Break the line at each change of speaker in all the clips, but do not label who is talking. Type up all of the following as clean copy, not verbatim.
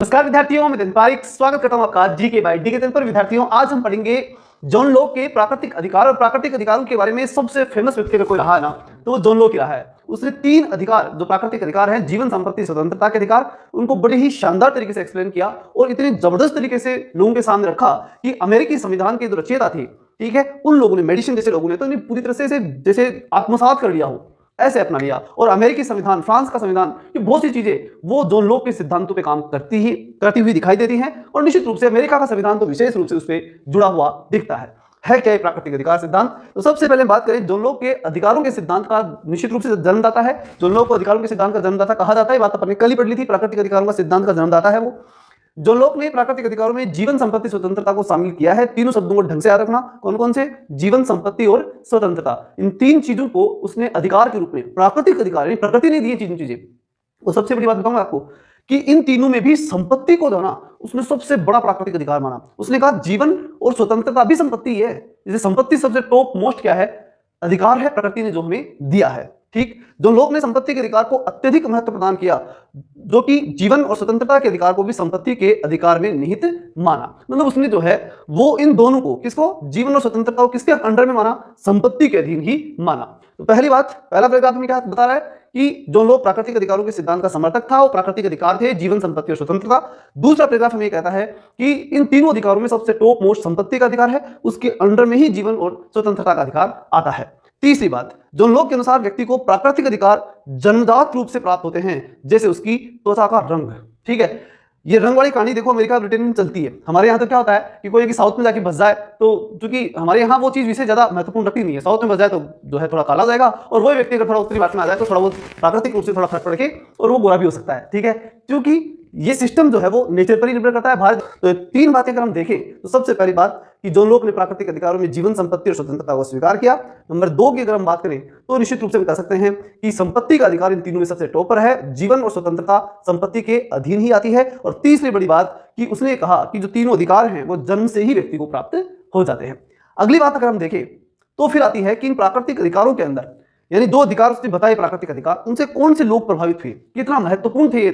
नमस्कार विद्यार्थियों, मैं दिन पारिक स्वागत करता हूं आपका जीके बाय डी के चैनल पर। विद्यार्थियों, आज हम पढ़ेंगे जॉन लॉक के प्राकृतिक अधिकार। और प्राकृतिक अधिकारों के बारे में सबसे फेमस व्यक्ति अगर कोई रहा है ना, तो वो जॉन लॉक ही रहा है। उसने 3 अधिकार, जो प्राकृतिक अधिकार हैं, जीवन, संपत्ति, स्वतंत्रता के अधिकार, उनको बड़े ही शानदार तरीके से एक्सप्लेन किया और इतनी जबरदस्त तरीके से लोगों के सामने रखा कि अमेरिकी संविधान के जो रचयिता थे, ठीक है, उन लोगों ने, मेडिसन जैसे लोगों ने तो इन्हें पूरी तरह से जैसे आत्मसात कर लिया हो, ऐसे अपना लिया। और अमेरिकी संविधान, फ्रांस का संविधान, ये बहुत सी चीजें वो जॉन लॉक के सिद्धांतों पे काम करती हुई दिखाई देती हैं। और निश्चित रूप से अमेरिका का संविधान तो विशेष रूप से उस पर जुड़ा हुआ दिखता है क्या ये प्राकृतिक अधिकार सिद्धांत? तो सबसे पहले बात करें जॉन लॉक के अधिकारों के सिद्धांत का। निश्चित रूप से जन्मदाता है जॉन लॉक को, अधिकारों के सिद्धांत का जन्मदाता कहा जाता है। बात अपन ने कल ही पढ़ ली थी। प्राकृतिक अधिकारों का सिद्धांत का जन्मदाता है वो। जॉन लॉक ने प्राकृतिक अधिकारों में जीवन, संपत्ति, स्वतंत्रता को शामिल किया है। तीनों शब्दों को ढंग से याद रखना। कौन कौन से? जीवन, संपत्ति और स्वतंत्रता। इन 3 चीजों को उसने अधिकार के रूप में, प्राकृतिक अधिकार, प्रकृति ने दी चीजें। और सबसे बड़ी बात बताऊंगा आपको कि इन तीनों में भी संपत्ति को जो ना, उसने सबसे बड़ा प्राकृतिक अधिकार माना। उसने कहा जीवन और स्वतंत्रता भी संपत्ति है। जैसे संपत्ति सबसे टॉप मोस्ट क्या है? अधिकार है, प्रकृति ने जो हमें दिया है। ठीक, जॉन लॉक ने संपत्ति के अधिकार को अत्यधिक महत्व प्रदान किया, जो कि जीवन और स्वतंत्रता के अधिकार को भी संपत्ति के अधिकार में निहित माना। मतलब उसने जो है वो इन दोनों को, किसको? जीवन और स्वतंत्रता को किसके अंडर में माना? संपत्ति के अधीन ही माना। तो पहली बात, पहला पैराग्राफ में क्या बता रहा है कि जॉन लॉक प्राकृतिक अधिकारों के सिद्धांत का समर्थक था। वो प्राकृतिक अधिकार थे जीवन, संपत्ति और स्वतंत्रता। दूसरा पैराग्राफ हमें कहता है कि इन तीनों अधिकारों में सबसे टॉप मोस्ट संपत्ति का अधिकार है, उसके अंडर में ही जीवन और स्वतंत्रता का अधिकार आता है। तीसरी बात, जॉन लॉक के अनुसार व्यक्ति को प्राकृतिक अधिकार जन्मजात रूप से प्राप्त होते हैं, जैसे उसकी त्वचा का रंग। ठीक है, ये रंग वाली कहानी देखो अमेरिका, ब्रिटेन में चलती है। हमारे यहाँ तो क्या होता है कि कोई साउथ में जाके बस जाए, तो चूंकि हमारे यहाँ वो चीज विषय ज्यादा महत्वपूर्ण रखती नहीं है। साउथ में बस जाए तो जो है थोड़ा काला हो जाएगा, और वही व्यक्ति अगर थोड़ा उत्तरी भारत में आ जाए तो थोड़ा वो प्राकृतिक रूप से थोड़ा फर्क पड़ के और वो गोरा भी हो सकता है। ठीक है, क्योंकि ये सिस्टम जो है वो नेचर पर ही निर्भर करता है। भारत तो 3 बातें अगर हम देखें तो सबसे पहली बात कि जॉन लॉक ने प्राकृतिक अधिकारों में जीवन, संपत्ति और स्वतंत्रता को स्वीकार किया। नंबर 2 की अगर हम बात करें तो निश्चित रूप से हम कह सकते हैं कि संपत्ति का अधिकार इन तीनों में सबसे टॉप पर है। जीवन और स्वतंत्रता संपत्ति के अधीन ही आती है। और तीसरी बड़ी बात कि उसने कहा कि जो तीनों अधिकार हैं वो जन्म से ही व्यक्ति को प्राप्त हो जाते हैं। अगली बात अगर हम देखें तो फिर आती है कि इन प्राकृतिक अधिकारों के अंदर, यानी 2 अधिकार उसने बताए प्राकृतिक अधिकार, उनसे कौन से लोग प्रभावित हुए, कितना महत्वपूर्ण थे ये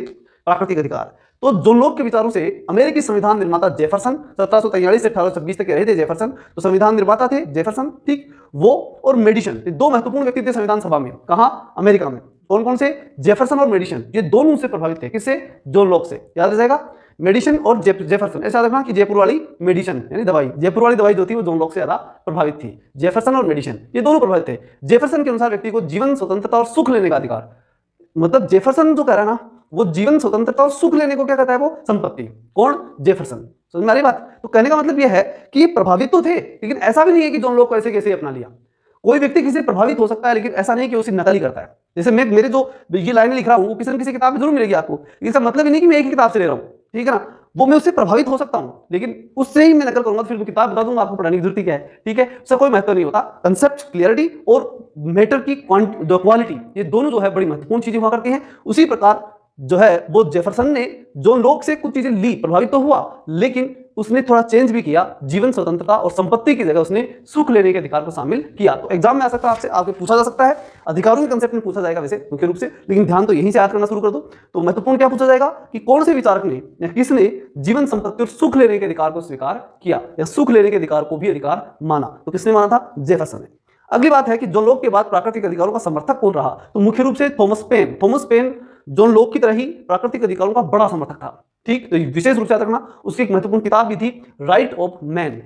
प्राकृतिक अधिकार। तो जॉन लॉक के विचारों से अमेरिकी संविधान निर्माता जेफरसन, 1743 से 1826 तक रहे थे जेफरसन, तो संविधान निर्माता थे जेफरसन। ठीक, वो और मेडिसन, 2 महत्वपूर्ण व्यक्ति थे संविधान सभा में। कहाँ? अमेरिका में। कौन कौन से? जेफरसन और मेडिसन। ये दोनों से प्रभावित थे। किससे? जॉन लॉक से। याद रह जाएगा, मेडिसन और जेफरसन। ऐसा रखना कि जयपुर वाली मेडिसन यानी दवाई, जयपुर वाली दवाई जो थी वो जॉन लॉक से ज्यादा प्रभावित थी। जेफरसन और मेडिसन ये दोनों प्रभावित थे। जेफरसन के अनुसार व्यक्ति को जीवन, स्वतंत्रता और सुख लेने का अधिकार, मतलब जेफरसन जो कह रहा है ना, वो जीवन, स्वतंत्रता और सुख लेने को क्या कहता है? वो संपत्ति। कौन? जेफरसन। समझ में आ रही बात? तो कहने का मतलब यह है कि ये प्रभावित तो थे, लेकिन ऐसा भी नहीं है कि जॉन लॉक को ऐसे कैसे अपना लिया। कोई व्यक्ति किसी से प्रभावित हो सकता है, लेकिन ऐसा नहीं कि उसे नकल ही करता है। जैसे मैं, मेरे जो ये लाइनें लिख रहा हूँ वो किसी न किसी किताब में जरूर मिलेगी आपको। इसका मतलब ही नहीं कि मैं एक ही किताब से ले रहा हूँ, ठीक है ना। वो मैं उससे प्रभावित हो सकता हूँ, लेकिन उससे ही मैं नकल करूंगा, फिर वो किताब बता दूंगा आपको, पढ़ने की जरूरत क्या है। ठीक है, उसका कोई महत्व नहीं होता। कंसेप्ट क्लियरिटी और मैटर की क्वालिटी, ये दोनों जो है बड़ी महत्वपूर्ण चीजें हुआ करती हैं। उसी प्रकार जो है वो जेफरसन ने जॉन लॉक से कुछ चीजें ली, प्रभावित तो हुआ, लेकिन उसने थोड़ा चेंज भी किया। जीवन, स्वतंत्रता और संपत्ति की जगह उसने सुख लेने के अधिकार को शामिल किया। तो एग्जाम में आ सकता है, आपसे आगे पूछा जा सकता है। अधिकारों के कंसेप्ट में पूछा जाएगा वैसे मुख्य रूप से, लेकिन ध्यान तो यहीं से याद करना शुरू कर दो। तो महत्वपूर्ण क्या पूछा जाएगा कि कौन से विचारक ने या किसने जीवन, संपत्ति और सुख लेने के अधिकार को स्वीकार किया, या सुख लेने के अधिकार को भी अधिकार माना। तो किसने माना था? जेफरसन ने। अगली बात है कि जॉन लॉक के बाद प्राकृतिक अधिकारों का समर्थक कौन रहा? तो मुख्य रूप से Thomas pen. Thomas pen John Locke की तरह ही प्राकृतिक अधिकारों का बड़ा समर्थक था। ठीक, तो विशेष रूप से याद रखना, उसकी एक महत्वपूर्ण किताब भी थी, राइट ऑफ मैन,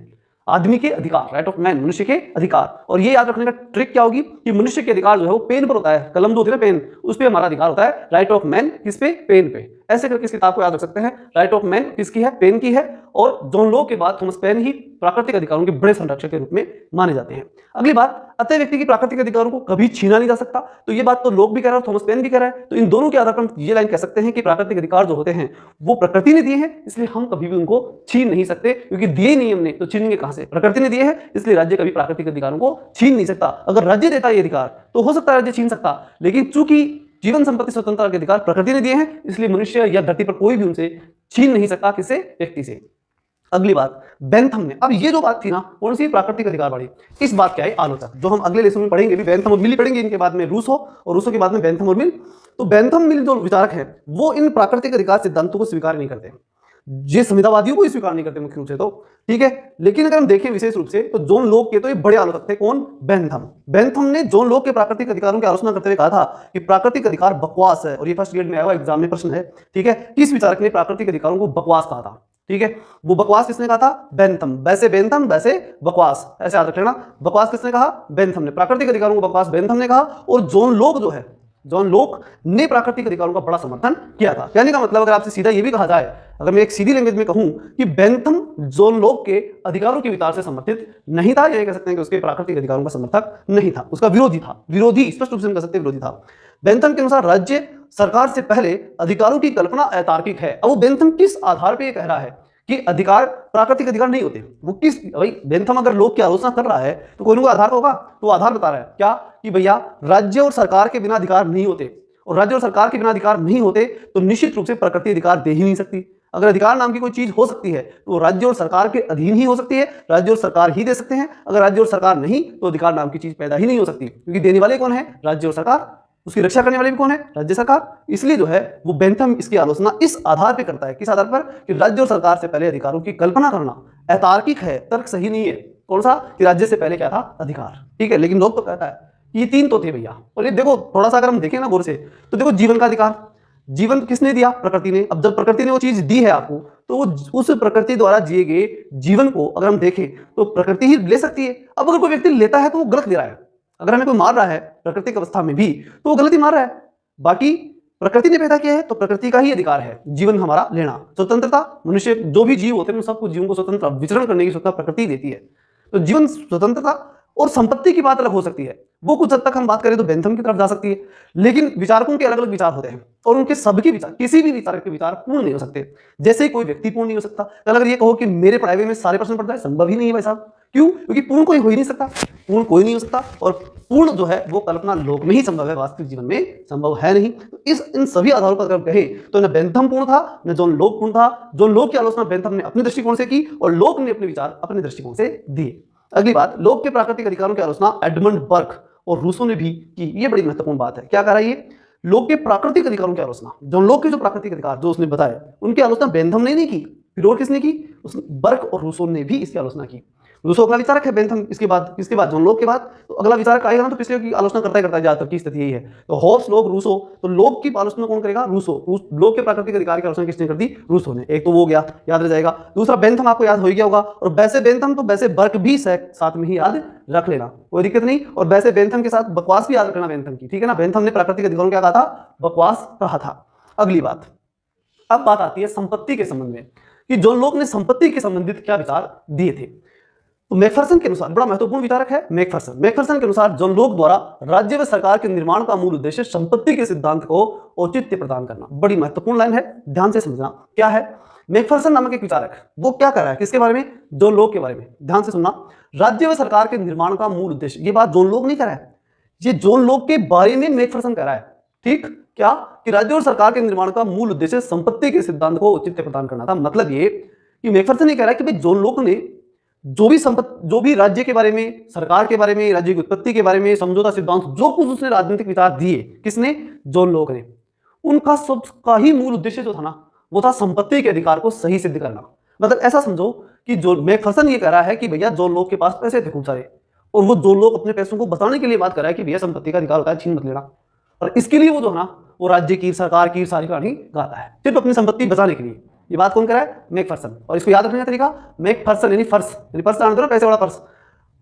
आदमी के अधिकार, राइट ऑफ मैन, मनुष्य के अधिकार। और ये याद रखने का ट्रिक क्या होगी कि मनुष्य के अधिकार जो है वो पेन पर होता है, कलम जो होती है ना पेन, उस पर हमारा अधिकार होता है। राइट ऑफ मैन किस पे? पेन पे। ऐसे करके इस किताब को याद रख सकते हैं। राइट ऑफ मैन किसकी है? पेन की है। और जॉन लॉक के बाद थॉमस पेन ही प्राकृतिक अधिकारों के बड़े संरक्षक के रूप में माने जाते हैं। अगली बात, अतः व्यक्ति की प्राकृतिक अधिकारों को कभी छीना नहीं जा सकता। तो ये बात तो लॉक भी कह रहा है, थॉमस पेन भी कह रहा है। तो इन दोनों के आधार पर हम ये लाइन कह सकते हैं कि प्राकृतिक अधिकार जो होते हैं वो प्रकृति ने दिए हैं, इसलिए हम कभी भी उनको छीन नहीं सकते, क्योंकि दिए ही नहीं हमने तो छीनेंगे कहां से? प्रकृति ने दिए हैं, इसलिए राज्य कभी प्राकृतिक अधिकारों को छीन नहीं सकता। अगर राज्य देता ये अधिकार तो हो सकता है राज्य छीन सकता, लेकिन चूंकि जीवन, संपत्ति, स्वतंत्रता के अधिकार प्रकृति ने दिए हैं, इसलिए मनुष्य या धरती पर कोई भी उनसे छीन नहीं सकता। किससे? व्यक्ति से। अगली बात, बेंथम ने, अब ये जो बात थी ना कौन सी? प्राकृतिक अधिकार वाली, इस बात के आए आलोचक, जो हम अगले लेसन में पढ़ेंगे भी। बेंथम और मिल पढ़ेंगे, इनके बाद में रूसो, और रूसो के बाद में बेंथम और मिल। तो बेंथम मिल जो विचारक हैं वो इन प्राकृतिक अधिकार सिद्धांतों को स्वीकार नहीं करते। ये संविधावादियों को स्वीकार नहीं करते मुख्य रूप से, तो ठीक है। लेकिन अगर हम देखें विशेष रूप से तो जॉन लॉक के तो ये बड़े आलोचक थे। कौन? बेंथम। बेंथम ने जॉन लॉक के प्राकृतिक अधिकारों की आलोचना करते हुए कहा था कि प्राकृतिक अधिकार बकवास है, और ये फर्स्ट ग्रेड में आया हुआ एग्जाम में प्रश्न है, ठीक है। किस विचारक ने प्राकृतिक अधिकारों को बकवास कहा था? ठीक है, वो बकवास किसने कहा था? बेंथम। वैसे बेंथम वैसे बकवास, ऐसे याद रख लेना। बकवास किसने कहा? बेंथम ने। प्राकृतिक अधिकारों को बकवास बेंथम ने कहा, और जॉन लॉक जो है, जॉन लॉक ने प्राकृतिक अधिकारों का बड़ा समर्थन किया था। कहने का मतलब अगर आपसे सीधा ये भी कहा जाए, अगर मैं एक सीधी लैंग्वेज में कहूं कि बेंथम जॉन लॉक के अधिकारों के विचार से समर्थित नहीं था, या कह सकते हैं कि उसके प्राकृतिक अधिकारों का समर्थक नहीं था, उसका विरोधी था। विरोधी, स्पष्ट रूप से हम कह सकते हैं विरोधी था। बेंथम के अनुसार राज्य सरकार से पहले अधिकारों की कल्पना अतार्किक है। अब वो बेंथम किस आधार पर कह रहा है कि अधिकार प्राकृतिक अधिकार नहीं होते? वो किस, भाई बेंथम अगर लोक की आलोचना कर रहा है तो कोई ना कोई आधार होगा, तो आधार बता रहा है क्या कि भैया राज्य और सरकार के बिना अधिकार नहीं होते, और राज्य और सरकार के बिना अधिकार नहीं होते तो निश्चित रूप से प्रकृति अधिकार दे ही नहीं सकती। अगर अधिकार नाम की कोई चीज हो सकती है तो राज्य और सरकार के अधीन ही हो सकती है, राज्य और सरकार ही दे सकते हैं। अगर राज्य और सरकार नहीं तो अधिकार नाम की चीज पैदा ही नहीं हो सकती, क्योंकि देने वाले कौन है? राज्य और सरकार। उसकी रक्षा करने वाले भी कौन है? राज्य सरकार। इसलिए जो है वो बेंथम इसकी आलोचना इस आधार पर करता है। किस आधार पर? कि राज्य और सरकार से पहले अधिकारों की कल्पना करना अतार्किक है, तर्क सही नहीं है। कौन सा? कि राज्य से पहले क्या था? अधिकार। ठीक है, लेकिन लोग तो कहता है ये तीन तो थे भैया। और ये देखो थोड़ा सा अगर हम देखें ना गौर से, तो देखो जीवन का अधिकार, जीवन किसने दिया? प्रकृति ने। अब जब प्रकृति ने वो चीज दी है आपको, तो वो उस प्रकृति द्वारा जिए गए जीवन को अगर हम देखें तो प्रकृति ही ले सकती है। अब अगर कोई व्यक्ति लेता है तो वो गलत ले रहा है। अगर हमें कोई मार रहा है प्राकृतिक अवस्था में भी तो वो गलती मार रहा है। बाकी प्रकृति ने पैदा किया है तो प्रकृति का ही अधिकार है जीवन हमारा लेना। स्वतंत्रता, मनुष्य जो भी जीव होते हैं सबको, जीवों को स्वतंत्र विचरण करने की स्वतंत्रता प्रकृति देती है। तो जीवन स्वतंत्रता और संपत्ति की बात अलग हो सकती है, वो कुछ हद तक हम बात करें तो बेंथम की तरफ जा सकती है। लेकिन विचारकों के अलग अलग विचार होते हैं, और उनके सबके विचार, किसी भी विचारक के विचार पूर्ण नहीं हो सकते। जैसे ही कोई व्यक्ति पूर्ण नहीं हो सकता, कल अगर ये कहो कि मेरे पढ़ाई में सारे प्रश्न पढ़ता है, संभव ही नहीं है भाई साहब। क्यों? क्योंकि पूर्ण कोई हो ही नहीं सकता, पूर्ण कोई नहीं हो सकता, और पूर्ण जो है वो कल्पना लोक में ही संभव है, वास्तविक जीवन में संभव है नहीं। तो इन सभी आधारों पर अगर कहें तो न बेंथम पूर्ण था न जॉन लॉक पूर्ण था। जॉन लॉक की आलोचना बेंथम ने अपने दृष्टिकोण से की, और लॉक ने अपने विचार अपने दृष्टिकोण से दिए। अगली बात, लॉक के प्राकृतिक अधिकारों की आलोचना एडमंड बर्क और रूसो ने भी की। ये बड़ी महत्वपूर्ण बात है। क्या कह रहा है ये? लॉक के प्राकृतिक अधिकारों की आलोचना, जॉन लॉक के जो प्राकृतिक अधिकार जो उसने बताया, उनकी आलोचना बेंथम ने नहीं की, फिर और किसने की? बर्क और रूसो ने भी इसकी आलोचना की। रूसो अगला विचारक है बेंथम इसके बाद जॉन लॉक के बाद तो अगला विचारक आएगा ना, तो पिछले की आलोचना करता है ज्यादातर की स्थिति यही है। तो हॉब्स, लॉक, रूसो। तो लॉक की आलोचना कौन करेगा? रूसो। लॉक के प्राकृतिक अधिकार की आलोचना किसने कर दी? रूसो ने। एक तो वो गया, याद रह जाएगा। दूसरा बेंथम, आपको याद हो गया होगा। और वैसे बेंथम तो वैसे बर्क भी साथ में ही याद रख लेना, कोई दिक्कत नहीं। और वैसे बेंथम के साथ बकवास भी याद रखना बेंथम की, ठीक है ना। बेंथम ने प्राकृतिक अधिकारों क्या कहा था? बकवास कहा था। अगली बात, अब बात आती है संपत्ति के संबंध में, कि जॉन लॉक ने संपत्ति के संबंधित क्या विचार दिए थे। तो मैकफरसन के अनुसार, बड़ा महत्वपूर्ण विचारक है मैकफरसन के अनुसार जॉन लॉक द्वारा राज्य व सरकार के निर्माण का मूल उद्देश्य संपत्ति के सिद्धांत को औचित्य प्रदान करना। बड़ी महत्वपूर्ण लाइन है, ध्यान से समझना क्या है। मैकफरसन नामक एक विचारक, वो क्या कर रहा है? किसके बारे में? जॉन लॉक के बारे में। ध्यान से सुनना, राज्य व सरकार के निर्माण का मूल उद्देश्य, ये बात जॉन लॉक नहीं कर रहा है, ये जॉन लॉक के बारे में मैकफरसन कह रहा है। ठीक, क्या कि राज्य और सरकार के निर्माण का मूल उद्देश्य संपत्ति के सिद्धांत को औचित्य प्रदान करना था। मतलब ये कि मैकफरसन ये कह रहा है कि भाई जॉन लॉक ने जो भी राज्य के बारे में, सरकार के बारे में, राज्य की उत्पत्ति के बारे में, समझौता सिद्धांत, जो कुछ उसने राजनीतिक विचार दिए, किसने? जॉन लॉक ने। उनका सबका ही मूल उद्देश्य जो था ना, वो था संपत्ति के अधिकार को सही सिद्ध करना। मतलब ऐसा समझो कि जो मैकफरसन ये कह रहा है कि भैया जॉन लॉक के पास पैसे थे खूब सारे, और वो जॉन लॉक अपने पैसों को बचाने के लिए बात कर रहा है कि भैया संपत्ति का अधिकार होता है, छीन मत लेना। और इसके लिए वो जो है ना, वो राज्य की, सरकार की सारी कहानी गाता है, सिर्फ अपनी संपत्ति बचाने के लिए। ये बात कौन कर रहा है? मैकफरसन। और इसको याद रखने का तरीका, मैकफरसन यानी पर्स जानते हो ना, पैसे वाला पर्स।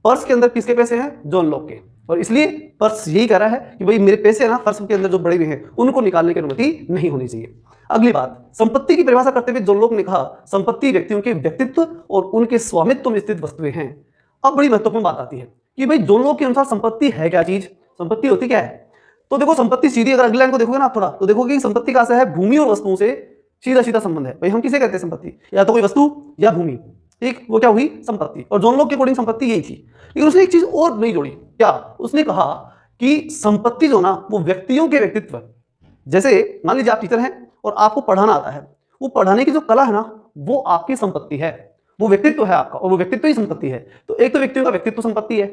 पर्स के अंदर किसके पैसे हैं? जॉन लॉक के। और इसलिए पर्स यही कह रहा है कि भाई मेरे पैसे है ना, पर्स के अंदर जो बड़े हुए हैं उनको निकालने की अनुमति नहीं होनी चाहिए। अगली बात, संपत्ति की परिभाषा करते हुए जॉन लॉक ने कहा संपत्ति व्यक्तियों के व्यक्तित्व और उनके स्वामित्व में स्थित वस्तुएं हैं। अब बड़ी महत्वपूर्ण बात आती है कि भाई जॉन लॉक के अनुसार संपत्ति है क्या चीज? संपत्ति होती क्या है? तो देखो संपत्ति सीधी, अगर अगली लाइन को देखोगे ना थोड़ा, तो देखोगे कि संपत्ति का है भूमि और वस्तुओं से सीधा संबंध है। भाई हम किसे कहते हैं संपत्ति? या तो कोई वस्तु या भूमि। ठीक, वो क्या हुई? संपत्ति। और जॉन लॉक के अकॉर्डिंग संपत्ति यही थी। लेकिन उसने एक चीज और नहीं जोड़ी। क्या? उसने कहा कि संपत्ति जो ना, वो व्यक्तियों के व्यक्तित्व, जैसे मान लीजिए आप टीचर हैं और आपको पढ़ाना आता है, वो पढ़ाने की जो कला है ना, वो आपकी संपत्ति है, वो व्यक्तित्व है आपका, और वो व्यक्तित्व ही संपत्ति है। तो एक तो व्यक्तियों का व्यक्तित्व संपत्ति है,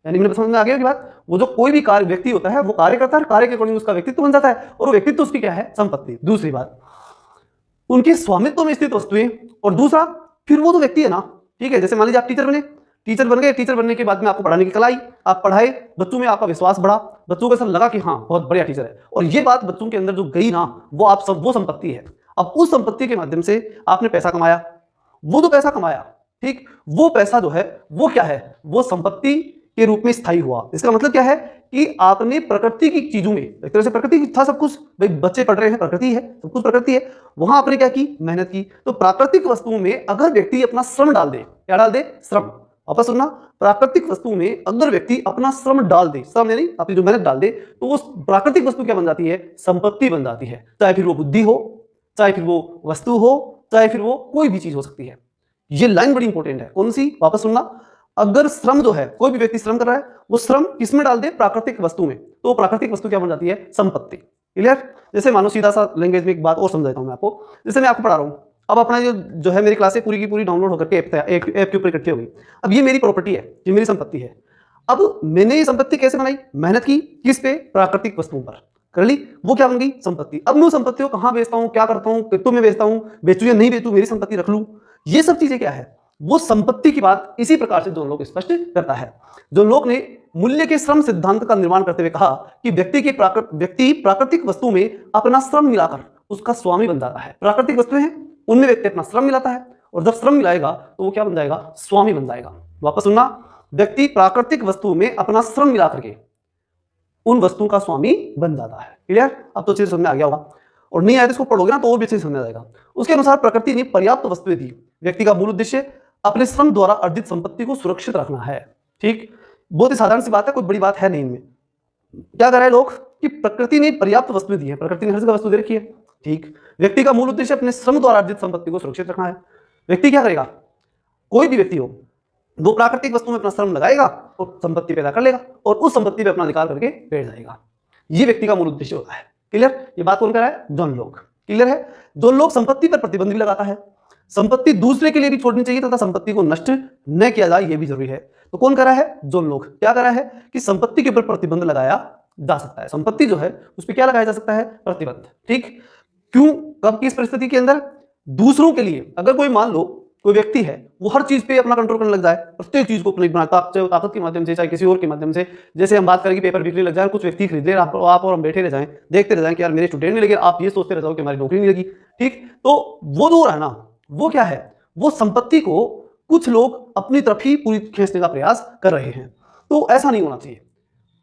यानी मुझे समझ में आ गया कि बात, वो जो कोई भी कार्य व्यक्ति होता है वो कार्य करता है, कार्य के अकॉर्डिंग उसका व्यक्तित्व बन जाता है, और वो व्यक्तित्व उसकी क्या है? संपत्ति। दूसरी बात, उनके स्वामित्व में स्थित वस्तुएं, और दूसरा फिर वो तो व्यक्ति है ना, ठीक है। जैसे मान लीजिए आप टीचर बने, टीचर बन गए, टीचर बनने के बाद में आपको पढ़ाने की कला आई, आप पढ़ाए, बच्चों में आपका विश्वास बढ़ा, बच्चों को ऐसा लगा कि हाँ बहुत बढ़िया टीचर है, और ये बात बच्चों के अंदर जो गई ना, वो आप सब वो संपत्ति है। अब उस संपत्ति के माध्यम से आपने पैसा कमाया, वो तो पैसा कमाया, ठीक, वो पैसा जो है वो क्या है, वो संपत्ति के रूप में स्थायी हुआ। इसका मतलब क्या है कि आपने प्रकृति की चीजों में, एक तरह से प्रकृति था सब कुछ, भाई बच्चे पढ़ रहे हैं, प्रकृति है, सब कुछ प्रकृति है, वहां आपने क्या की, मेहनत की। तो प्राकृतिक वस्तुओं में अगर व्यक्ति अपना श्रम डाल दे, क्या डाल दे, श्रम, वापस सुनना, प्राकृतिक वस्तुओं में अगर व्यक्ति अपना श्रम डाल दे, श्रम यानी अपनी जो मेहनत डाल दे, तो वो प्राकृतिक वस्तु क्या बन जाती है, संपत्ति बन जाती है। चाहे फिर वो बुद्धि हो, चाहे फिर वो वस्तु हो, चाहे फिर वो कोई भी चीज हो सकती है। ये लाइन बड़ी इंपॉर्टेंट है, कौन सी, वापस सुनना, अगर श्रम जो है, कोई भी व्यक्ति श्रम कर रहा है, वो श्रम किसमें डाल दे, प्राकृतिक वस्तु में, तो प्राकृतिक वस्तु क्या बन जाती है, संपत्ति। क्लियर। जैसे मानो सीधा सा लैंग्वेज में एक बात और समझाता हूं मैं आपको। जैसे मैं आपको पढ़ा रहा हूं, अब अपना जो है मेरी क्लासें पूरी की पूरी डाउनलोड होकर के ऐप के ऊपर इकट्ठी हो गई। अब ये मेरी प्रॉपर्टी है, ये मेरी संपत्ति है। अब मैंने ये संपत्ति कैसे बनाई, मेहनत की, किस पे, प्राकृतिक वस्तुओं पर कर ली, वो क्या बन गई, संपत्ति। अब मैं उस संपत्ति को कहां बेचता हूं, क्या करता हूं, कितों में बेचता हूं, बेचू या नहीं बेचू, मेरी संपत्ति रख लूं, ये सब चीजें क्या है, वो संपत्ति की बात इसी प्रकार से जॉन लोक स्पष्ट करता है। जॉन लोक ने मूल्य के श्रम सिद्धांत का निर्माण करते हुए कहा कि व्यक्ति प्राकृतिक वस्तु में अपना श्रम मिलाकर उसका स्वामी बन जाता है। प्राकृतिक वस्तुएं हैं, उनमें व्यक्ति अपना श्रम मिलाता है, और जब श्रम मिलाएगा तो वो क्या बन जाएगा, स्वामी बन जाएगा। वापस सुनना, व्यक्ति प्राकृतिक वस्तु में अपना श्रम मिला करके उन वस्तुओं का स्वामी बन जाता है। क्लियर। अब तो चीज समझ में आ गया होगा, और नहीं आया तो इसको पढ़ोगे ना तो और भी अच्छे से समझ में जाएगा। उसके अनुसार प्रकृति ने पर्याप्त वस्तुएं दी, व्यक्ति का मूल उद्देश्य अपने श्रम द्वारा अर्जित संपत्ति को सुरक्षित रखना है। ठीक, बहुत ही साधारण सी बात है, कोई बड़ी बात है नहीं इनमें। क्या कर रहे हैं लोग कि प्रकृति ने पर्याप्त वस्तुएं दी है, प्रकृति ने हर जगह वस्तु दे रखी है, ठीक। व्यक्ति का मूल उद्देश्य अपने श्रम द्वारा अर्जित संपत्ति को सुरक्षित रखना है। व्यक्ति क्या करेगा, कोई भी व्यक्ति हो, वो प्राकृतिक वस्तु में अपना श्रम लगाएगा और संपत्ति पैदा कर लेगा, और उस संपत्ति पे अपना अधिकार करके बैठ जाएगा। ये व्यक्ति का मूल उद्देश्य होता है। क्लियर। ये बात कौन कर रहा है, जॉन लोक। क्लियर है। जॉन लोक संपत्ति पर प्रतिबंध भी लगाता है, संपत्ति दूसरे के लिए भी छोड़नी चाहिए तथा संपत्ति को नष्ट न किया जाए, यह भी जरूरी है। तो कौन कर रहा है, जॉन लोक। क्या कर रहा है कि संपत्ति के ऊपर प्रतिबंध लगाया जा सकता है, संपत्ति जो है उस पर क्या लगाया जा सकता है, प्रतिबंध। ठीक, क्यों, कब, किस परिस्थिति के अंदर, दूसरों के लिए, अगर कोई मान लो कोई व्यक्ति है वो हर चीज पे अपना कंट्रोल करने लग जाए, प्रत्येक चीज को अपनी बनाता, चाहे ताकत के माध्यम से चाहे किसी और के माध्यम से। जैसे हम बात करें कि पेपर बिकने लग जाए, कुछ व्यक्ति खरीद ले, आप और हम बैठे रह जाएं, देखते रह जाएं कि यार मेरे स्टूडेंट नहीं लगे, आप ये सोचते रह जाओ कि हमारी नौकरी नहीं लगी। ठीक, तो वो जो रहा ना, वो क्या है, वो संपत्ति को कुछ लोग अपनी तरफ ही पूरी खींचने का प्रयास कर रहे हैं। तो ऐसा नहीं होना चाहिए।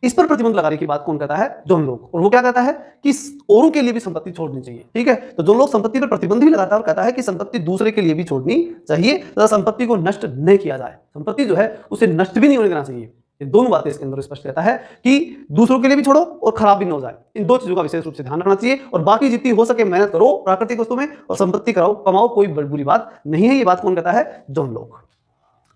इस पर प्रतिबंध लगाने की बात कौन कहता है, जॉन लोक। और वो क्या कहता है कि औरों के लिए भी संपत्ति छोड़नी चाहिए। ठीक है, तो जॉन लोक संपत्ति पर प्रतिबंध भी लगाता है और कहता है कि संपत्ति दूसरे के लिए भी छोड़नी चाहिए तथा संपत्ति को नष्ट नहीं किया जाए, संपत्ति जो है उसे नष्ट भी नहीं होने देना चाहिए। ये दोनों बातें इसके अंदर स्पष्ट कहता है कि दूसरों के लिए भी छोड़ो और खराब भी न हो जाए। इन दो चीजों का विशेष रूप से ध्यान रखना चाहिए, और बाकी जितनी हो सके मेहनत करो प्राकृतिक वस्तु में और संपत्ति कमाओ, कोई बुरी बात नहीं है। ये बात कौन कहता है, जॉन लोक।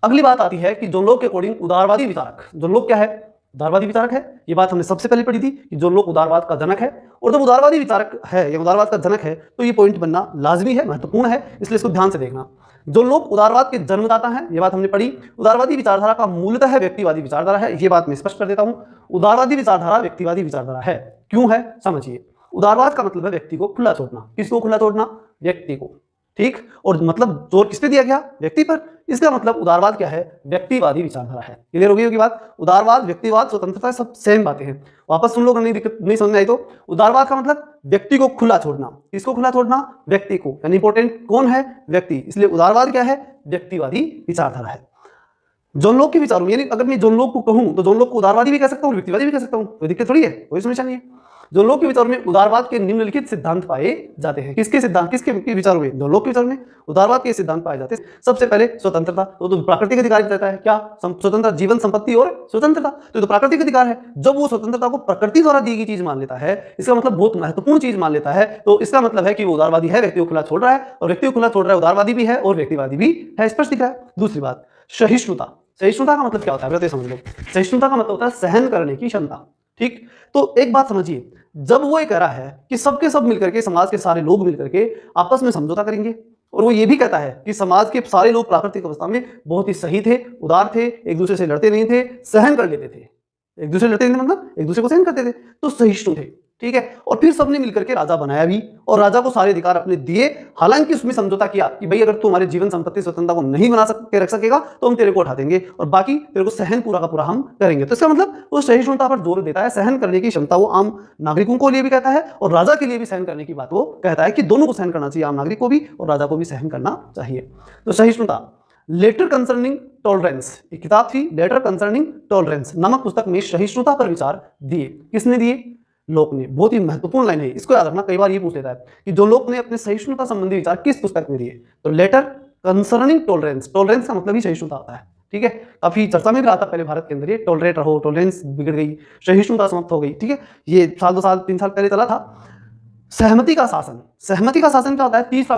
अगली बात आती है कि जॉन लोक के अकॉर्डिंग उदारवादी विचारक, जॉन लोक क्या है, उदारवादी विचारक है। ये बात हमने सबसे पहले पढ़ी थी कि जॉन लोक उदारवाद का जनक है, और जब उदारवादी विचारक है या उदारवाद का जनक है तो ये पॉइंट बनना लाजमी है, महत्वपूर्ण है, इसलिए इसको ध्यान से देखना। जॉन लोक उदारवाद के जन्मदाता है, ये बात हमने पढ़ी। उदारवादी विचारधारा का मूलतः है व्यक्तिवादी विचारधारा है, ये बात मैं स्पष्ट कर देता हूं। उदारवादी विचारधारा व्यक्तिवादी विचारधारा है, क्यों है समझिए। उदारवाद का मतलब है व्यक्ति को खुला छोड़ना। किसको खुला छोड़ना, व्यक्ति को। ठीक, और मतलब जोर किस पे दिया गया, व्यक्ति पर। इसका मतलब उदारवाद क्या है, व्यक्तिवादी विचारधारा है। क्लियर हो गई होगी बात। उदारवाद, व्यक्तिवाद, स्वतंत्रता सब सेम बातें हैं। वापस सुन लो, नहीं समझ में आई तो। उदारवाद का मतलब व्यक्ति को खुला छोड़ना। किसको खुला छोड़ना, व्यक्ति को। यानी इंपॉर्टेंट कौन है, व्यक्ति, इसलिए उदारवाद क्या है, व्यक्तिवादी विचारधारा है। जॉन लोक के विचारों, यानी अगर मैं जॉन लोक को कहूं तो जॉन लोक को उदारवादी भी कह सकता हूं, व्यक्तिवादी भी कह सकता हूं, कोई दिक्कत थोड़ी है, कोई समस्या नहीं है। जॉन लोक के विचारों में उदारवाद के निम्नलिखित सिद्धांत पाए जाते हैं। किसके सिद्धांत, किसके विचारों में, जॉन लोक के विचारों में उदारवाद के सिद्धांत पाए जाते हैं। सबसे पहले स्वतंत्रता, तो प्राकृतिक अधिकार कहता है क्या, स्वतंत्रता, जीवन, संपत्ति और स्वतंत्रता, तो प्राकृतिक अधिकार है। जब वो स्वतंत्रता को प्रकृति द्वारा दी गई चीज मान लेता है, इसका मतलब बहुत महत्वपूर्ण चीज मान लेता है, तो इसका मतलब है कि वो उदारवादी है, व्यक्ति को खुला छोड़ रहा है, और व्यक्ति को खुला छोड़ रहा है, उदारवादी भी है और व्यक्तिवादी भी है, स्पष्ट दिख रहा है। दूसरी बात, सहिष्णुता। सहिष्णुता का मतलब क्या होता है, समझ लो। सहिष्णुता का मतलब होता है सहन करने की क्षमता। ठीक, तो एक बात समझिए, जब वो ये कह रहा है कि सबके सब मिलकर के, समाज के सारे लोग मिलकर के आपस में समझौता करेंगे, और वो ये भी कहता है कि समाज के सारे लोग प्राकृतिक अवस्था में बहुत ही सही थे, उदार थे, एक दूसरे से लड़ते नहीं थे, सहन कर लेते थे। एक दूसरे लड़ते नहीं मतलब एक दूसरे को सहन करते थे, तो सहिष्णु थे। ठीक है। और फिर सबने मिलकर के राजा बनाया भी और राजा को सारे अधिकार अपने दिए, हालांकि उसमें समझौता किया कि भाई अगर तू हमारे जीवन संपत्ति स्वतंत्रता को नहीं बना सकते रख सकेगा तो हम तेरे को उठा देंगे और बाकी तेरे को सहन पूरा का पूरा हम करेंगे। तो इसका मतलब वो सहिष्णुता पर जोर देता है, सहन करने की क्षमता वो आम नागरिकों को लिए भी कहता है और राजा के लिए भी सहन करने की बात वो कहता है कि दोनों को सहन करना चाहिए, आम नागरिक को भी और राजा को भी सहन करना चाहिए। तो सहिष्णुता। लेटर कंसर्निंग टॉलरेंस, एक किताब थी लेटर कंसर्निंग टॉलरेंस नामक पुस्तक में सहिष्णुता पर विचार दिए। किसने दिए? लोक ने। बहुत ही महत्वपूर्ण लाइन है, इसको याद रखना, कई बार ये पूछ लेता है कि जो लोक ने अपने सहिष्णुता संबंधी विचार किस पुस्तक में दिए। तो लेटर कंसर्निंग टॉलरेंस, टॉलरेंस का मतलब ही सहिष्णुता होता है, ठीक है। काफी चर्चा में भी आता पहले भारत के अंदर ये टॉलरेट रहो, टॉलरेंस बिगड़ गई, सहिष्णुता समाप्त हो गई, ठीक है। ये साल 2 साल 3 साल पहले चला था। सहमति का शासन, सहमति का शासन क्या होता है? तीसरी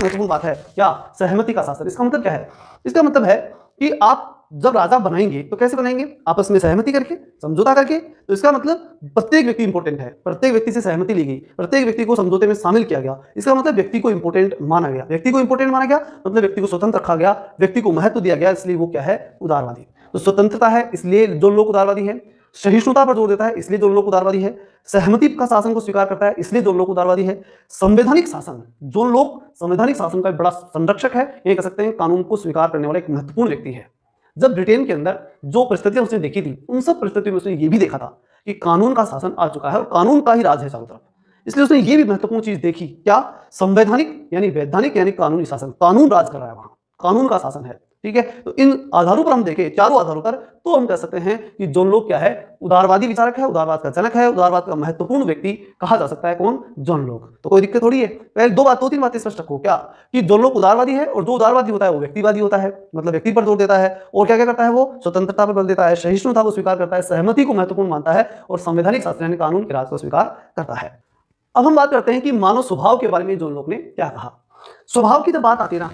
महत्वपूर्ण बात है क्या? सहमति का शासन। इसका मतलब क्या है? इसका मतलब है कि आप जब राजा बनाएंगे तो कैसे बनाएंगे? आपस में सहमति करके, समझौता करके। तो इसका मतलब प्रत्येक व्यक्ति इंपॉर्टेंट है, प्रत्येक व्यक्ति से सहमति ली गई, प्रत्येक व्यक्ति को समझौते में शामिल किया गया। इसका मतलब व्यक्ति को इंपॉर्टेंट माना गया, व्यक्ति को इंपॉर्टेंट माना गया मतलब व्यक्ति को स्वतंत्र रखा गया, व्यक्ति को महत्व दिया गया, इसलिए वो क्या है? उदारवादी। तो स्वतंत्रता है इसलिए जो लोग उदारवादी है, सहिष्णुता पर जोर देता है इसलिए जो लोग उदारवादी है, सहमति का शासन को स्वीकार करता है इसलिए जो लोग उदारवादी है, संवैधानिक शासन, जो लोग संवैधानिक शासन का बड़ा संरक्षक है, ये कह सकते हैं कानून को स्वीकार करने वाला एक महत्वपूर्ण व्यक्ति है। जब ब्रिटेन के अंदर जो परिस्थितियां उसने देखी थी उन सब परिस्थितियों में उसने ये भी देखा था कि कानून का शासन आ चुका है और कानून का ही राज है चारों तरफ, इसलिए उसने ये भी महत्वपूर्ण चीज देखी, क्या? संवैधानिक यानी वैधानिक यानी कानूनी शासन, कानून राज कर रहा है वहां, कानून का शासन है, ठीक है। तो इन आधारों पर हम देखें, चारों आधारों पर, तो हम कह सकते हैं कि जॉन लोक क्या है? उदारवादी विचारक है, उदारवाद का जनक है, उदारवाद का महत्वपूर्ण व्यक्ति कहा जा सकता है। कौन? जॉन लोक। तो कोई दिक्कत थोड़ी है। पहले 2-3 बातें स्पष्ट रखो, क्या? कि जॉन लोक उदारवादी है और जो उदारवादी होता है वो व्यक्तिवादी होता है, मतलब व्यक्ति पर जोर देता है और क्या क्या करता है? वो स्वतंत्रता पर बल देता है, सहिष्णुता को स्वीकार करता है, सहमति को महत्वपूर्ण मानता है और संवैधानिक शासन यानी कानून के राज को स्वीकार करता है। अब हम बात करते हैं कि मानव स्वभाव के बारे में जॉन लोक ने क्या कहा। स्वभाव की जब बात आती है ना,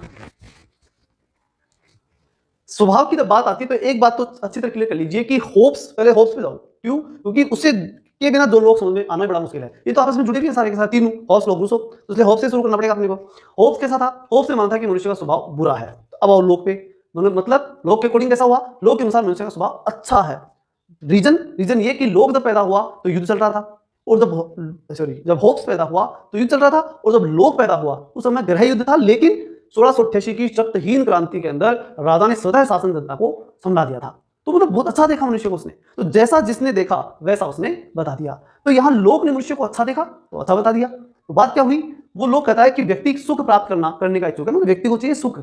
स्वभाव की जब बात आती है तो एक बात तो अच्छी तरह क्लियर कर लीजिए कि होप्स, पहले होप्स पे जाओ। क्यों? क्योंकि उससे के बिना दो लोग समझ में आना बड़ा मुश्किल है। ये तो आपस में जुड़े भी हैं सारे के साथ, तीनों होप्स लोग रूसो, तो इसलिए होप्स से शुरू करना पड़ेगा अपने को। होप्स कैसा था? होप्स ने माना था कि मनुष्य का स्वभाव बुरा है। अब आओ लोग पे, मतलब लोग के अकॉर्डिंग कैसा हुआ? लोग के अनुसार मनुष्य का स्वभाव अच्छा है। रीजन ये कि लोग जब पैदा हुआ तो युद्ध चल रहा था और जब होप्स पैदा हुआ तो युद्ध चल रहा था और जब लोग पैदा हुआ उस समय गृह युद्ध था, लेकिन 1688 की शक्तिहीन क्रांति के अंदर राजा ने स्वतः शासन जनता को समझा दिया था। तो मतलब बहुत अच्छा देखा मनुष्य को उसने, तो जैसा जिसने देखा वैसा उसने बता दिया। तो यहाँ लोग ने मनुष्य को अच्छा देखा तो अच्छा बता दिया। तो बात क्या हुई? वो लोग कहता है कि व्यक्ति सुख प्राप्त करने का इच्छुक है, मतलब व्यक्ति को चाहिए सुख,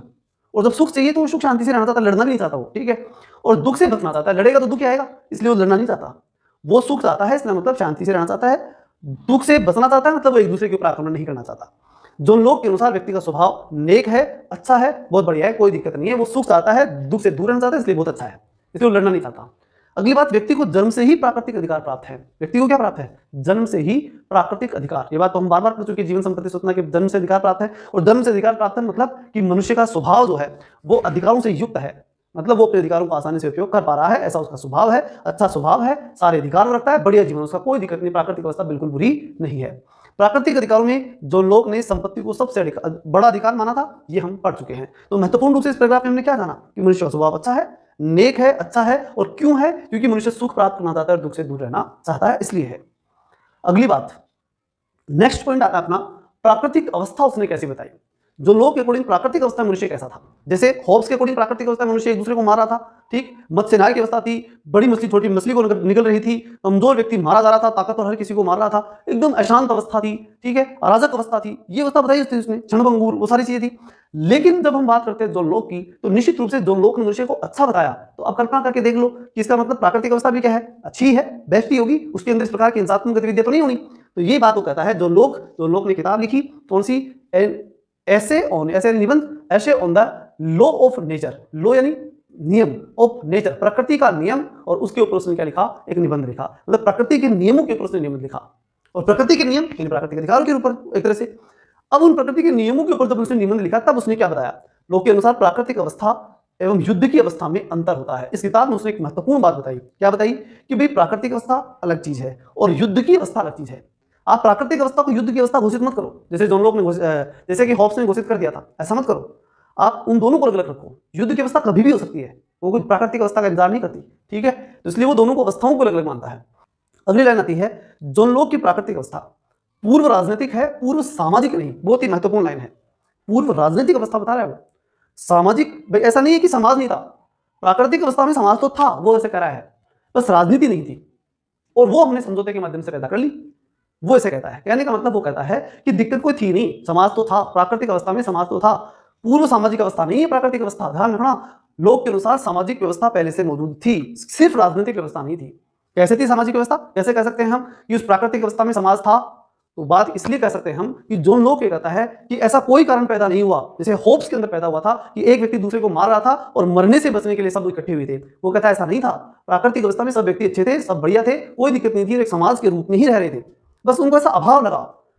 और जब सुख चाहिए तो वो सुख शांति से रहना चाहता, लड़ना भी नहीं चाहता वो, ठीक है। और दुख से बचना चाहता है, लड़ेगा तो दुख आएगा, इसलिए वो लड़ना नहीं चाहता। वो सुख चाहता है इसलिए मतलब शांति से रहना चाहता है, दुख से बचना चाहता है मतलब वो एक दूसरे के ऊपर आक्रमण नहीं करना चाहता। जो लोग के अनुसार व्यक्ति का स्वभाव नेक है, अच्छा है, बहुत बढ़िया है, कोई दिक्कत नहीं है, वो सुख चाहता है, दुख से दूर रहना चाहता है, इसलिए बहुत अच्छा है, इसलिए वो लड़ना नहीं चाहता। अगली बात, व्यक्ति को जन्म से ही प्राकृतिक अधिकार प्राप्त है। व्यक्ति को क्या प्राप्त है? जन्म से ही प्राकृतिक अधिकार। ये बात तो हम बार बार कर चुके हैं, जीवन संपत्ति स्वतंत्रता के जन्म से अधिकार प्राप्त है। और जन्म से अधिकार प्राप्त है मतलब कि मनुष्य का स्वभाव जो है वो अधिकारों से युक्त है, मतलब वो अपने अधिकारों को आसानी से उपयोग कर पा रहा है, ऐसा उसका स्वभाव है, अच्छा स्वभाव है, सारे अधिकार रखता है, बढ़िया जीवन, उसका कोई दिक्कत नहीं, प्राकृतिक अवस्था बिल्कुल बुरी नहीं है। प्राकृतिक अधिकारों में जो लोग ने संपत्ति को सबसे बड़ा अधिकार माना था, ये हम पढ़ चुके हैं। तो महत्वपूर्ण रूप से इस पैराग्राफ में हमने क्या जाना कि मनुष्य का स्वभाव अच्छा है, नेक है, अच्छा है। और क्यों है? क्योंकि मनुष्य सुख प्राप्त करना चाहता है और दुख से दूर रहना चाहता है, इसलिए है। अगली बात, नेक्स्ट पॉइंट आता है अपना, प्राकृतिक अवस्था उसने कैसी बताई। जो लोग के अकॉर्डिंग प्राकृतिक अवस्था मनुष्य कैसा था, जैसे होब्स के अकॉर्डिंग प्राकृतिक अवस्था मनुष्य एक दूसरे को मार रहा था, ठीक। मत्स्यनाय की अवस्था थी, बड़ी मछली छोटी मछली को निकल रही थी, कमजोर व्यक्ति मारा जा रहा था, ताकतवर हर किसी को मार रहा था, एकदम अशांत अवस्था थी, ठीक है, अराजक अवस्था थी, ये अवस्था बताई उसने, क्षणभंगुर, वो सारी चीजें थी। लेकिन जब हम बात करते हैं जॉन लोक की, तो निश्चित रूप से जॉन लोक ने मनुष्य को अच्छा बताया। तो आप कल्पना करके देख लो कि इसका मतलब प्राकृतिक अवस्था भी क्या है? अच्छी है, बेस्ट ही होगी, उसके अंदर इस प्रकार की हिंसात्मक गतिविधियां तो नहीं होनी। तो ये बात वो कहता है जॉन लोक ने किताब लिखी, कौन सी? ऐसे on the law of nature. Law यानी नियम, ऑफ नेचर, प्रकृति का नियम, और उसके ऊपर उसने क्या लिखा? एक निबंध लिखा, मतलब प्रकृति के नियमों के ऊपर उसने निबंध लिखा। और प्रकृति के नियम यानी प्राकृतिक अधिकारों के ऊपर एक तरह से। अब उन प्रकृति के नियमों के ऊपर जब उसने निबंध लिखा तब उसने क्या बताया? लोग के अनुसार प्राकृतिक अवस्था एवं युद्ध की अवस्था में अंतर होता है। इस किताब में उसने एक महत्वपूर्ण बात बताई। क्या बताई? कि भाई प्राकृतिक अवस्था अलग चीज है और युद्ध की अवस्था अलग चीज है। आप प्राकृतिक अवस्था को युद्ध की अवस्था घोषित मत करो, जैसे जॉन लोक ने जैसे कि होब्स ने घोषित कर दिया था, ऐसा मत करो। आप उन दोनों को अलग रखो। युद्ध की अवस्था कभी भी हो सकती है, वो कोई प्राकृतिक अवस्था का इंतजार नहीं करती, ठीक है। तो इसलिए वो दोनों को अवस्थाओं को अलग अलग मानता है। अगली लाइन आती है, जॉन लॉक की प्राकृतिक अवस्था पूर्व राजनीतिक है, पूर्व सामाजिक नहीं। बहुत ही महत्वपूर्ण लाइन है। पूर्व राजनीतिक अवस्था बता रहा है वो, सामाजिक भाई ऐसा नहीं है कि समाज नहीं था, प्राकृतिक अवस्था में समाज तो था, वो ऐसे कह रहा है, बस राजनीति नहीं थी और वो हमने समझौते के माध्यम से पैदा कर ली। वो ऐसे कहता है, कहने का मतलब वो कहता है कि दिक्कत कोई थी नहीं, समाज तो था, प्राकृतिक अवस्था में समाज तो था, पूर्व सामाजिक अवस्था नहीं है प्राकृतिक अवस्था। ध्यान रखना, लोक के अनुसार सामाजिक व्यवस्था पहले से मौजूद थी, सिर्फ राजनीतिक व्यवस्था नहीं थी। कैसे थी सामाजिक व्यवस्था? कैसे कह सकते हैं हम कि उस प्राकृतिक अवस्था में समाज था? तो बात इसलिए कह सकते हैं हम कि जॉन लॉक ये कहता है कि ऐसा कोई कारण पैदा नहीं हुआ जैसे होप्स के अंदर पैदा हुआ था कि एक व्यक्ति दूसरे को मार रहा था और मरने से बचने के लिए सब इकट्ठे हुए थे। वो कहता है ऐसा नहीं था, प्राकृतिक अवस्था में सब व्यक्ति अच्छे थे, सब बढ़िया थे, कोई दिक्कत नहीं थी, एक समाज के रूप में ही रह रहे थे। बस उनको ऐसा अभाव लगा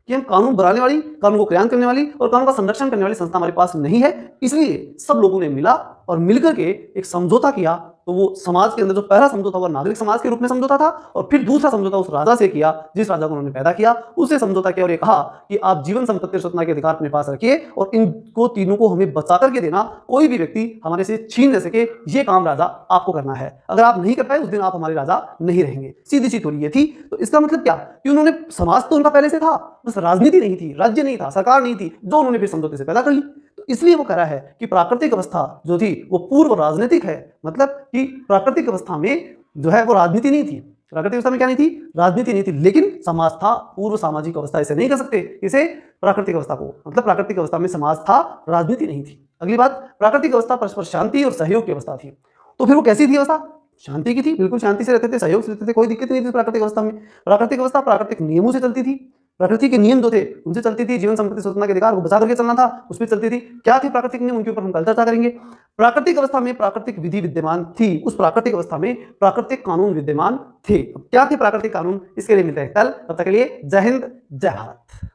कि हम कानून बनाने वाली, कानून को क्रियान्वित करने वाली और कानून का संरक्षण करने वाली संस्था हमारे पास नहीं है, इसलिए सब लोगों ने मिला और मिलकर के एक समझौता किया। तो वो समाज के अंदर जो पहला समझौता हुआ नागरिक समाज के रूप में समझौता था, और फिर दूसरा समझौता उस राजा से किया जिस राजा को उन्होंने पैदा किया, उससे समझौता किया और ये कहा कि आप जीवन संपत्ति और स्वतंत्रता के अधिकार अपने पास रखिए और इनको तीनों को हमें बचा करके देना, कोई भी व्यक्ति हमारे से छीन न सके, ये काम राजा आपको करना है। अगर आप नहीं कर पाए उस दिन आप हमारे राजा नहीं रहेंगे। सीधी सी थोड़ी ये थी। तो इसका मतलब क्या कि उन्होंने, समाज तो उनका पहले से था, बस राजनीति नहीं थी, राज्य नहीं था, सरकार नहीं थी, जो उन्होंने फिर समझौते से पैदा कर ली। तो इसलिए वो कह रहा है कि प्राकृतिक अवस्था जो थी वो पूर्व राजनीतिक है, मतलब कि प्राकृतिक अवस्था में जो है वो राजनीति नहीं थी। प्राकृतिक अवस्था में क्या नहीं थी? राजनीति नहीं थी, लेकिन समाज था। पूर्व सामाजिक अवस्था इसे नहीं कर सकते, इसे प्राकृतिक अवस्था को, मतलब प्राकृतिक अवस्था में समाज था, राजनीति नहीं थी। अगली बात, प्राकृतिक अवस्था परस्पर शांति और सहयोग की अवस्था थी। तो फिर वो कैसी थी अवस्था? शांति की थी, बिल्कुल शांति से रहते थे, सहयोग से रहते थे, कोई दिक्कत नहीं थी प्राकृतिक अवस्था में। प्राकृतिक अवस्था प्राकृतिक नियमों से चलती थी, प्रकृति के नियम जो थे उनसे चलती थी, जीवन संपत्ति स्वतंत्रता के अधिकार को बचा करके चलना था, उस पर चलती थी। क्या थे प्राकृतिक नियम, उनके ऊपर हम कल चर्चा करेंगे। प्राकृतिक अवस्था में प्राकृतिक विधि विद्यमान थी, उस प्राकृतिक अवस्था में प्राकृतिक कानून विद्यमान थे। क्या थे प्राकृतिक कानून? इसके लिए मिलते हैं कल, तब तक के लिए जय हिंद, जय भारत।